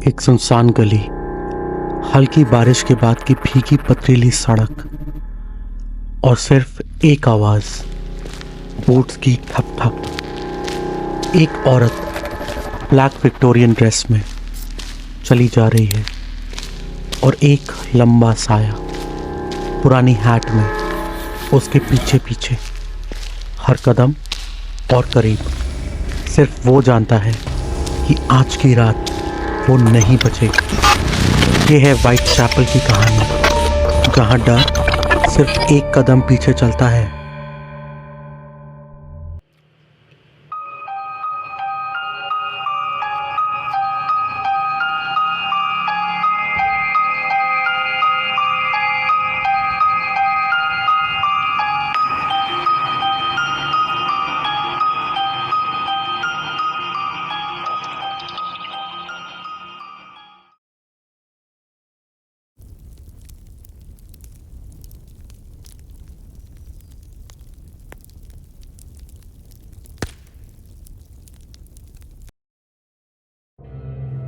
एक सुनसान गली, हल्की बारिश के बाद की भीगी पथरीली सड़क और सिर्फ एक आवाज, बूट्स की ठप ठप। एक औरत ब्लैक विक्टोरियन ड्रेस में चली जा रही है और एक लंबा साया पुरानी हैट में उसके पीछे पीछे। हर कदम और करीब सिर्फ वो जानता है कि आज की रात वो नहीं बचेगी। ये है व्हाइट चैपल की कहानी, जहां डर सिर्फ एक कदम पीछे चलता है।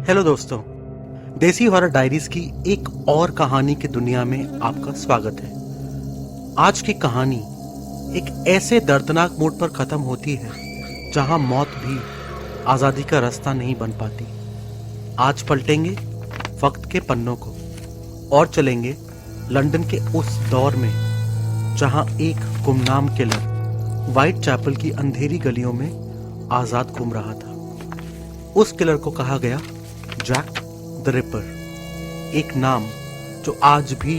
हेलो दोस्तों, देसी हॉरर डायरीज की एक और कहानी की दुनिया में आपका स्वागत है। आज की कहानी एक ऐसे दर्दनाक मोड़ पर खत्म होती है जहां मौत भी आजादी का रास्ता नहीं बन पाती। आज पलटेंगे वक्त के पन्नों को और चलेंगे लंदन के उस दौर में जहां एक गुमनाम किलर व्हाइट चैपल की अंधेरी गलियों में आजाद घूम रहा था। उस किलर को कहा गया जैक द रिपर, एक नाम जो आज भी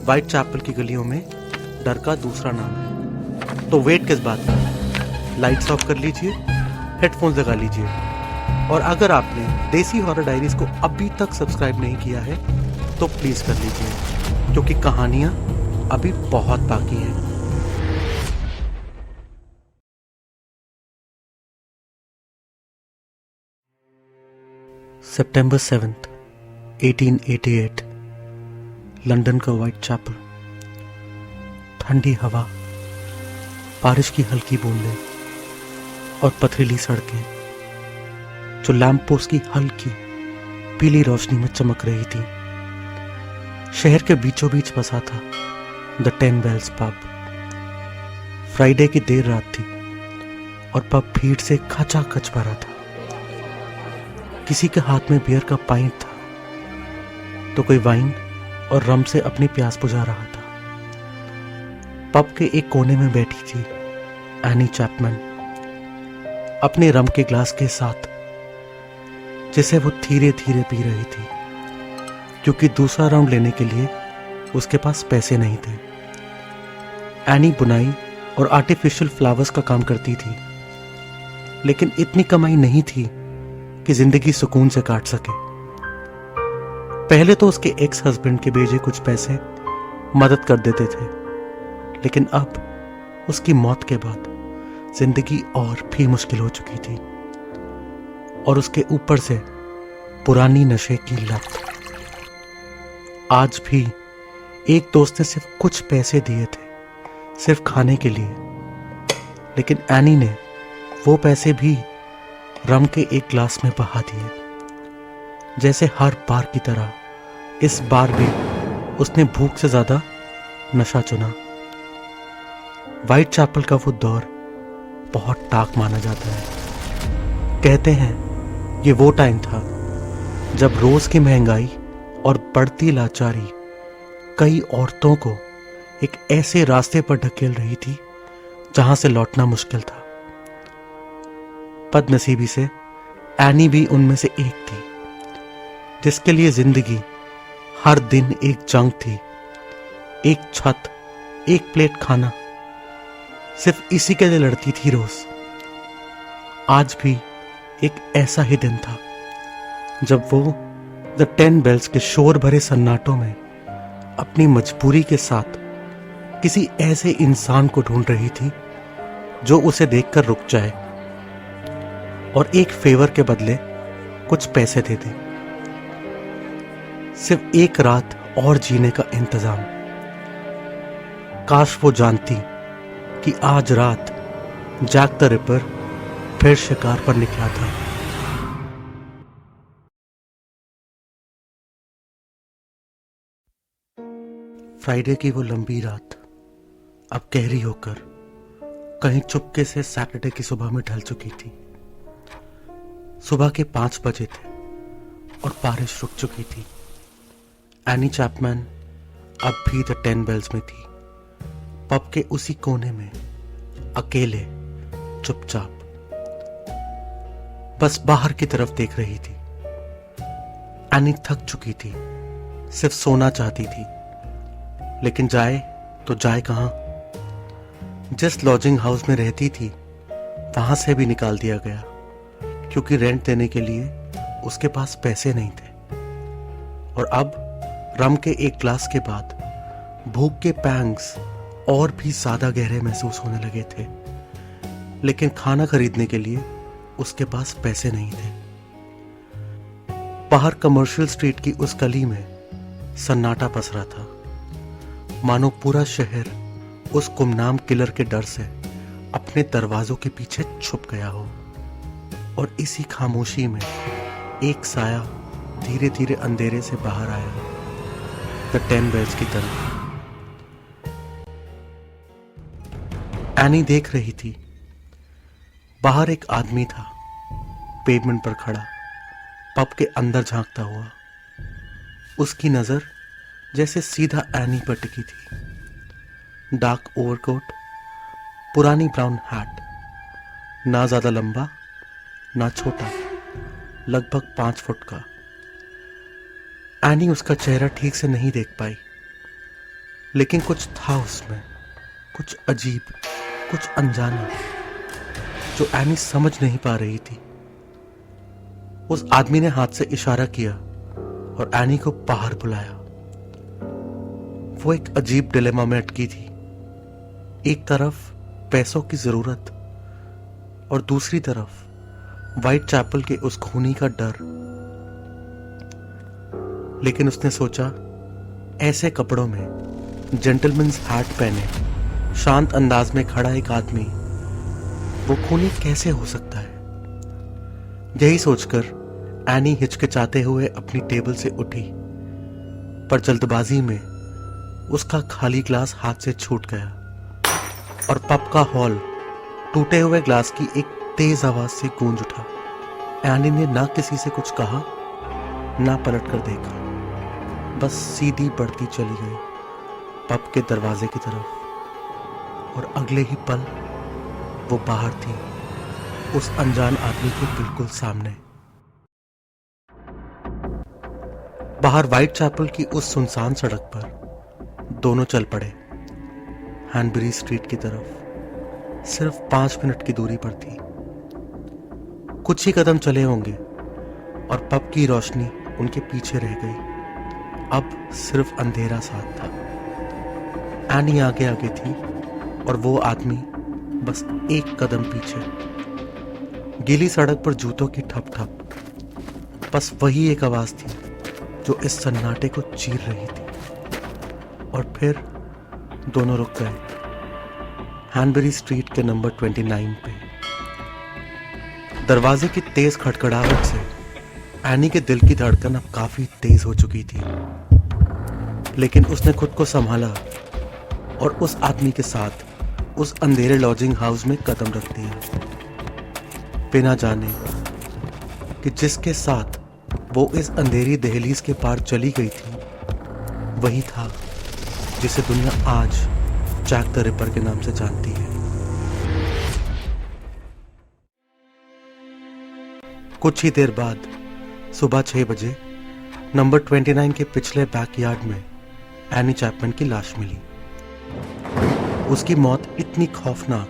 व्हाइट चैपल की गलियों में डर का दूसरा नाम है। तो वेट किस बात का, लाइट्स ऑफ कर लीजिए, हेडफोन्स लगा लीजिए और अगर आपने देसी हॉरर डायरीज को अभी तक सब्सक्राइब नहीं किया है तो प्लीज कर लीजिए, क्योंकि कहानियां अभी बहुत बाकी हैं। सितंबर 7, 1888, लंदन का व्हाइट चैपल। ठंडी हवा, बारिश की हल्की बूंदें और पथरीली सड़कें जो लैंप पोस्ट की हल्की पीली रोशनी में चमक रही थी। शहर के बीचों बीच बसा था द 10 बेल्स पब। फ्राइडे की देर रात थी और पब भीड़ से खचाखच भरा था। किसी के हाथ में बियर का पाइंट था तो कोई वाइन और रम से अपनी प्यास बुझा रहा था। पब के एक कोने में बैठी थी एनी चैपमैन, अपने रम के ग्लास के साथ, जिसे वो धीरे धीरे पी रही थी क्योंकि दूसरा राउंड लेने के लिए उसके पास पैसे नहीं थे। एनी बुनाई और आर्टिफिशियल फ्लावर्स का काम करती थी, लेकिन इतनी कमाई नहीं थी कि जिंदगी सुकून से काट सके। पहले तो उसके एक्स हस्बैंड के भेजे कुछ पैसे मदद कर देते थे, लेकिन अब उसकी मौत के बाद जिंदगी और भी मुश्किल हो चुकी थी और उसके ऊपर से पुरानी नशे की लत। आज भी एक दोस्त ने सिर्फ कुछ पैसे दिए थे, सिर्फ खाने के लिए, लेकिन एनी ने वो पैसे भी रम के एक ग्लास में बहा दिए। जैसे हर बार की तरह इस बार भी उसने भूख से ज्यादा नशा चुना। व्हाइट चैपल का वो दौर बहुत डार्क माना जाता है। कहते हैं ये वो टाइम था जब रोज की महंगाई और बढ़ती लाचारी कई औरतों को एक ऐसे रास्ते पर ढकेल रही थी जहां से लौटना मुश्किल था। बदनसीबी से एनी भी उनमें से एक थी, जिसके लिए जिंदगी हर दिन एक जंग थी। एक छत, एक प्लेट खाना, सिर्फ इसी के लिए लड़ती थी रोज। आज भी एक ऐसा ही दिन था जब वो द 10 बेल्स के शोर भरे सन्नाटों में अपनी मजबूरी के साथ किसी ऐसे इंसान को ढूंढ रही थी जो उसे देखकर रुक जाए और एक फेवर के बदले कुछ पैसे दे दे। सिर्फ एक रात और जीने का इंतजाम। काश वो जानती कि आज रात जैक द रिपर फिर शिकार पर निकला था। फ्राइडे की वो लंबी रात अब गहरी होकर कहीं चुपके से सैटरडे की सुबह में ढल चुकी थी। सुबह के 5 बजे थे और बारिश रुक चुकी थी। एनी चैपमैन अब भी द 10 बेल्स में थी, पब के उसी कोने में अकेले चुपचाप बस बाहर की तरफ देख रही थी। एनी थक चुकी थी, सिर्फ सोना चाहती थी, लेकिन जाए तो जाए कहां? जिस लॉजिंग हाउस में रहती थी वहां से भी निकाल दिया गया क्योंकि रेंट देने के लिए उसके पास पैसे नहीं थे। और अब रम के एक ग्लास के बाद भूख के पैंग्स और भी ज्यादा गहरे महसूस होने लगे थे, लेकिन खाना खरीदने के लिए उसके पास पैसे नहीं थे। बाहर कमर्शियल स्ट्रीट की उस गली में सन्नाटा पसरा था, मानो पूरा शहर उस गुमनाम किलर के डर से अपने दरवाजों के पीछे छुप गया हो। और इसी खामोशी में एक साया धीरे धीरे अंधेरे से बाहर आया, द 10 बेल्स की तरफ। एनी देख रही थी, बाहर एक आदमी था, पेवमेंट पर खड़ा, पब के अंदर झांकता हुआ। उसकी नजर जैसे सीधा एनी पर टिकी थी। डार्क ओवरकोट, पुरानी ब्राउन हैट, ना ज्यादा लंबा ना छोटा, लगभग 5 फुट का। एनी उसका चेहरा ठीक से नहीं देख पाई, लेकिन कुछ था उसमें, कुछ अजीब, कुछ अनजाना, जो एनी समझ नहीं पा रही थी। उस आदमी ने हाथ से इशारा किया और एनी को बाहर बुलाया। वो एक अजीब डिलेमा में अटकी थी। एक तरफ पैसों की जरूरत और दूसरी तरफ व्हाइट चैपल के उस खूनी का डर। लेकिन उसने सोचा, ऐसे कपड़ों में जेंटलमैन्स हैट पहने शांत अंदाज में खड़ा एक आदमी वो खूनी कैसे हो सकता है? यही सोचकर एनी हिचकिचाते हुए अपनी टेबल से उठी, पर जल्दबाजी में उसका खाली ग्लास हाथ से छूट गया और पब का हॉल टूटे हुए ग्लास की एक तेज आवाज से गूंज उठा। एनी ने ना किसी से कुछ कहा, ना पलट कर देखा, बस सीधी बढ़ती चली गई पब के दरवाजे की तरफ। और अगले ही पल वो बाहर थी, उस अनजान आदमी के बिल्कुल सामने। बाहर व्हाइट चैपल की उस सुनसान सड़क पर दोनों चल पड़े, हैनबरी स्ट्रीट की तरफ। सिर्फ 5 मिनट की दूरी पर थी। कुछ ही कदम चले होंगे और पब की रोशनी उनके पीछे रह गई। अब सिर्फ अंधेरा साथ था। एनी आगे आगे थी और वो आदमी बस एक कदम पीछे। गीली सड़क पर जूतों की ठप ठप, बस वही एक आवाज थी जो इस सन्नाटे को चीर रही थी। और फिर दोनों रुक गए, हैनबरी स्ट्रीट के नंबर 29 पे। दरवाजे की तेज खड़खड़ाहट से एनी के दिल की धड़कन अब काफी तेज हो चुकी थी, लेकिन उसने खुद को संभाला और उस आदमी के साथ उस अंधेरे लॉजिंग हाउस में कदम रख दिया, बिना जाने कि जिसके साथ वो इस अंधेरी दहलीज के पार चली गई थी वही था जिसे दुनिया आज जैक द रिपर के नाम से जानती है। कुछ ही देर बाद सुबह 6 बजे नंबर 29 के पिछले बैकयार्ड में एनी चैपमैन की लाश मिली। उसकी मौत इतनी खौफनाक,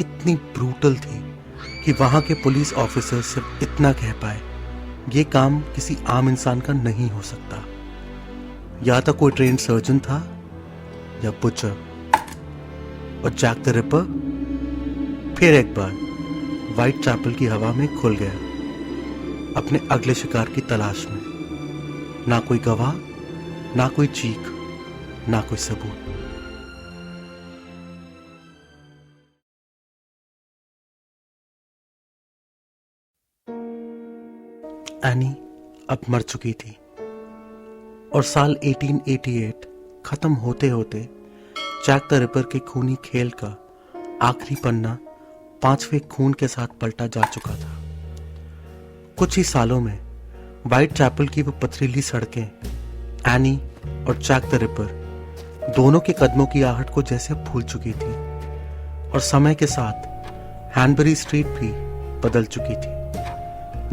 इतनी ब्रूटल थी कि वहां के पुलिस ऑफिसर सिर्फ इतना कह पाए, ये काम किसी आम इंसान का नहीं हो सकता। या तो कोई ट्रेन्ड सर्जन था या बुचर। और जैक द रिपर फिर एक बार व्हाइट चैपल की हवा में खुल गया, अपने अगले शिकार की तलाश में। ना कोई गवाह, ना कोई चीख, ना कोई सबूत। एनी अब मर चुकी थी और साल 1888 खत्म होते होते जैक द रिपर के खूनी खेल का आखिरी पन्ना 5वें खून के साथ पलटा जा चुका था। कुछ ही सालों में व्हाइट चैपल की वो पथरीली सड़कें एनी और जैक द रिपर दोनों के कदमों की आहट को जैसे भूल चुकी थी, और समय के साथ हैनबरी स्ट्रीट भी बदल चुकी थी।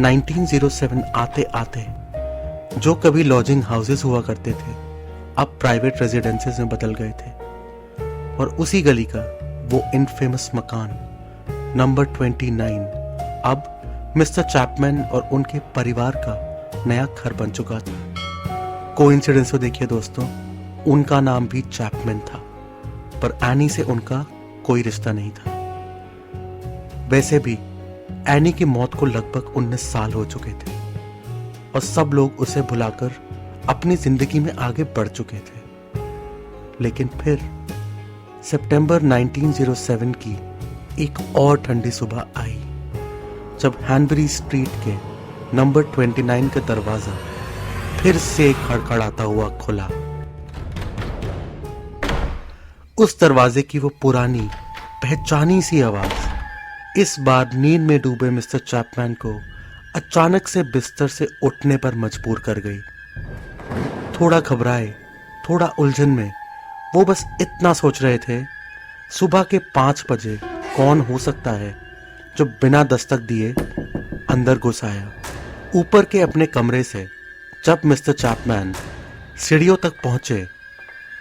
1907 आते आते जो कभी लॉजिंग हाउसेस हुआ करते थे अब प्राइवेट रेजिडेंसेस में बदल गए थे, और उसी गली का वो इनफेमस मकान नंबर 29 अब मिस्टर चैपमैन और उनके परिवार का नया घर बन चुका था। कोइंसिडेंस को देखिए दोस्तों, उनका नाम भी चैपमैन था, पर एनी से उनका कोई रिश्ता नहीं था। वैसे भी एनी की मौत को लगभग 19 साल हो चुके थे और सब लोग उसे भुलाकर अपनी जिंदगी में आगे बढ़ चुके थे। लेकिन फिर सितंबर 1907 की एक और ठंडी सुबह आई जब हैनबरी स्ट्रीट के नंबर 29 का दरवाजा फिर से खड़खड़ाता हुआ खुला। उस दरवाजे की वो पुरानी पहचानी सी आवाज इस बार नींद में डूबे मिस्टर चैपमैन को अचानक से बिस्तर से उठने पर मजबूर कर गई। थोड़ा घबराए, थोड़ा उलझन में वो बस इतना सोच रहे थे, सुबह के 5 बजे कौन हो सकता है जो बिना दस्तक दिए अंदर घुस आया। ऊपर के अपने कमरे से जब मिस्टर चैपमैन सीढ़ियों तक पहुंचे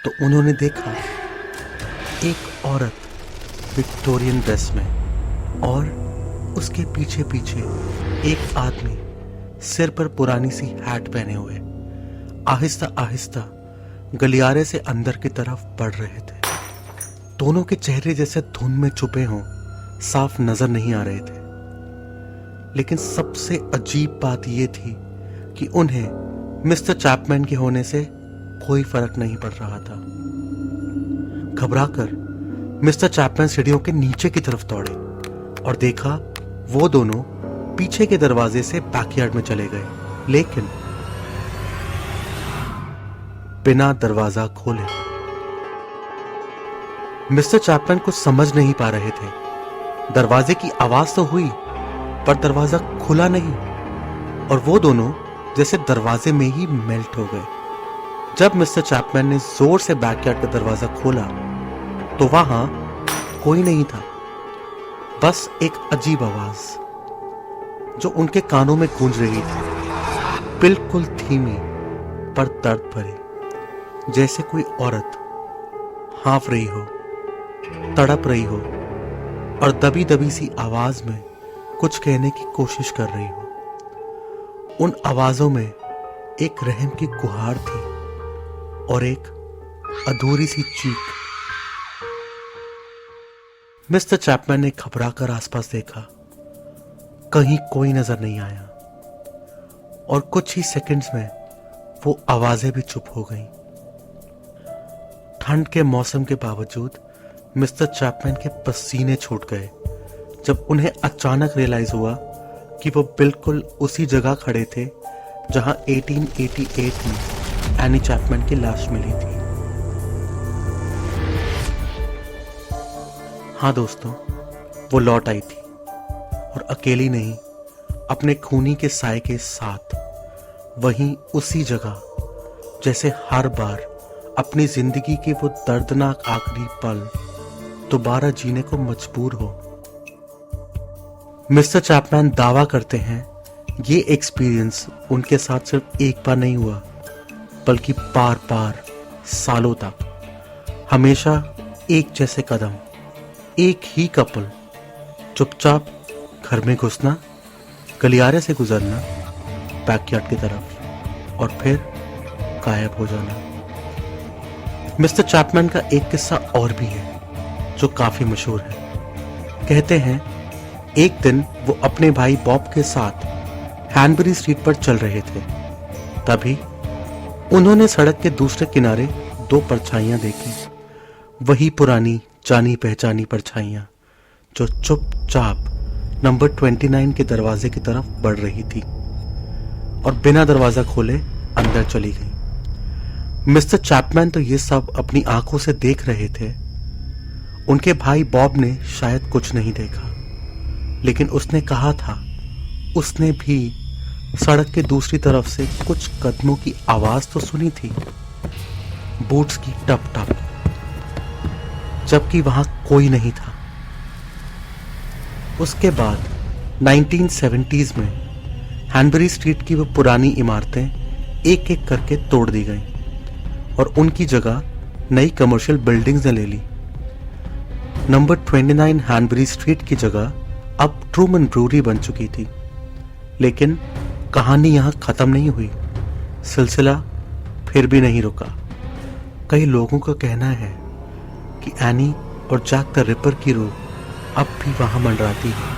तो उन्होंने देखा एक औरत विक्टोरियन ड्रेस में और उसके पीछे पीछे एक आदमी सिर पर पुरानी सी हैट पहने हुए आहिस्ता आहिस्ता गलियारे से अंदर की तरफ बढ़ रहे थे। दोनों के चेहरे जैसे धुंध में छुपे हों साफ नजर नहीं आ रहे थे, लेकिन सबसे अजीब बात यह थी कि उन्हें मिस्टर चैपमैन के होने से कोई फर्क नहीं पड़ रहा था। घबराकर मिस्टर चैपमैन सीढ़ियों के नीचे की तरफ दौड़े और देखा वो दोनों पीछे के दरवाजे से बैकयार्ड में चले गए, लेकिन बिना दरवाजा खोले। मिस्टर चैपमैन कुछ समझ नहीं पा रहे थे। दरवाजे की आवाज तो हुई पर दरवाजा खुला नहीं, और वो दोनों जैसे दरवाजे में ही मेल्ट हो गए। जब मिस्टर चैपमैन ने जोर से बैकयार्ड का दरवाजा खोला तो वहां कोई नहीं था, बस एक अजीब आवाज जो उनके कानों में गूंज रही थी, बिल्कुल धीमी पर दर्द भरी, जैसे कोई औरत हाँफ रही हो, तड़प रही हो और दबी दबी सी आवाज में कुछ कहने की कोशिश कर रही हो। उन आवाजों में एक रहम की गुहार थी और एक अधूरी सी चीख। मिस्टर चैपमैन ने घबराकर आसपास देखा, कहीं कोई नजर नहीं आया, और कुछ ही सेकंड्स में वो आवाजें भी चुप हो गईं। ठंड के मौसम के बावजूद मिस्टर चैपमैन के पसीने छूट गए जब उन्हें अचानक रियलाइज हुआ कि वो बिल्कुल उसी जगह खड़े थे जहां 1888 में एनी चैपमैन की लाश मिली थी। हाँ दोस्तों, वो लौट आई थी, और अकेली नहीं, अपने खूनी के साए के साथ, वहीं उसी जगह जैसे हर बार अपनी जिंदगी के वो दर्दनाक आखिरी पल दोबारा जीने को मजबूर हो। मिस्टर चैपमैन दावा करते हैं ये एक्सपीरियंस उनके साथ सिर्फ एक बार नहीं हुआ, बल्कि बार बार सालों तक, हमेशा एक जैसे कदम, एक ही कपल, चुपचाप घर में घुसना, गलियारे से गुजरना बैकयार्ड की तरफ और फिर गायब हो जाना। मिस्टर चैपमैन का एक किस्सा और भी है जो काफी मशहूर है। कहते हैं एक दिन वो अपने भाई बॉब के साथ हैनबरी स्ट्रीट पर चल रहे थे, तभी उन्होंने सड़क के दूसरे किनारे 2 परछाइयां देखी, वही पुरानी जानी पहचानी परछाइयां जो चुपचाप नंबर 29 के दरवाजे की तरफ बढ़ रही थी और बिना दरवाजा खोले अंदर चली गई। मिस्टर चैपमैन तो ये सब अपनी आंखों से देख रहे थे। उनके भाई बॉब ने शायद कुछ नहीं देखा, लेकिन उसने कहा था उसने भी सड़क के दूसरी तरफ से कुछ कदमों की आवाज तो सुनी थी, बूट्स की टप टप, जबकि वहां कोई नहीं था। उसके बाद 1970s में हैनबरी स्ट्रीट की वो पुरानी इमारतें एक एक करके तोड़ दी गईं और उनकी जगह नई कमर्शियल बिल्डिंग्स ने ले ली। नंबर 29 हैनबरी स्ट्रीट की जगह अब ट्रूमन ब्रूरी बन चुकी थी। लेकिन कहानी यहां खत्म नहीं हुई, सिलसिला फिर भी नहीं रुका। कई लोगों का कहना है कि एनी और जैक द रिपर की रूह अब भी वहां मंडराती है।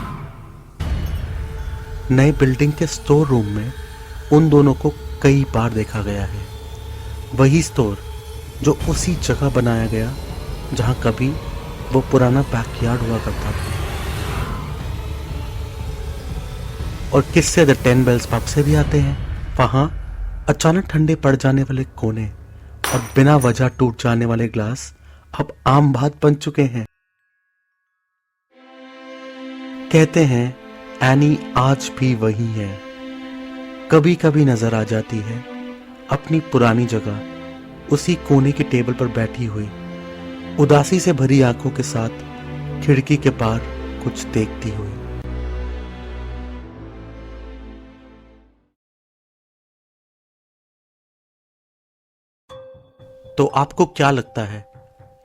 नए बिल्डिंग के स्टोर रूम में उन दोनों को कई बार देखा गया है। वही स्टोर जो उसी जगह बनाया गया जहां कभी वो पुराना बैकयार्ड हुआ करता था। और किस्से द 10 बेल्स पब से भी आते हैं। वहां अचानक ठंडे पड़ जाने वाले कोने और बिना वजह टूट जाने वाले ग्लास अब आम बात बन चुके हैं। कहते हैं एनी आज भी वही है, कभी कभी नजर आ जाती है अपनी पुरानी जगह, उसी कोने की टेबल पर बैठी हुई, उदासी से भरी आंखों के साथ खिड़की के पार कुछ देखती हुई। तो आपको क्या लगता है,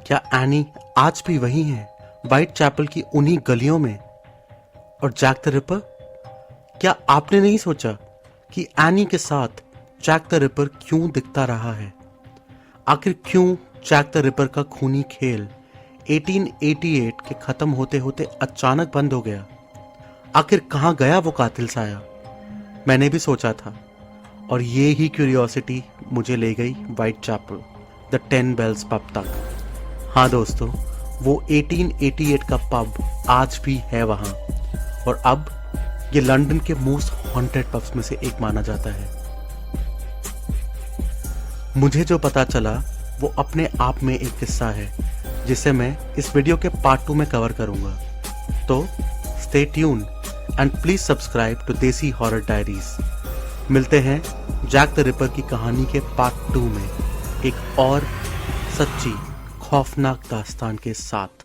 क्या एनी आज भी वही है व्हाइट चैपल की उन्हीं गलियों में? और जैक द रिपर, क्या आपने नहीं सोचा कि एनी के साथ जैक द रिपर क्यों दिखता रहा है? आखिर क्यों जैक द रिपर का खूनी खेल 1888 के खत्म होते होते अचानक बंद हो गया? आखिर कहां गया वो कातिल साया? मैंने भी सोचा था, और ये ही क्यूरियोसिटी मुझे ले गई Whitechapel the 10 Bells pub तक। हाँ दोस्तों, वो 1888 का पब आज भी है वहां, और अब ये लंदन के मोस्ट हॉन्टेड पब्स में से एक माना जाता है। मुझे जो पता चला वो अपने आप में एक किस्सा है जिसे मैं इस वीडियो के पार्ट 2 में कवर करूंगा। तो stay tune and please subscribe to Desi Horror Diaries. मिलते हैं जैक द रिपर की कहानी के पार्ट 2 में एक और सच्ची खौफनाक दास्तान के साथ।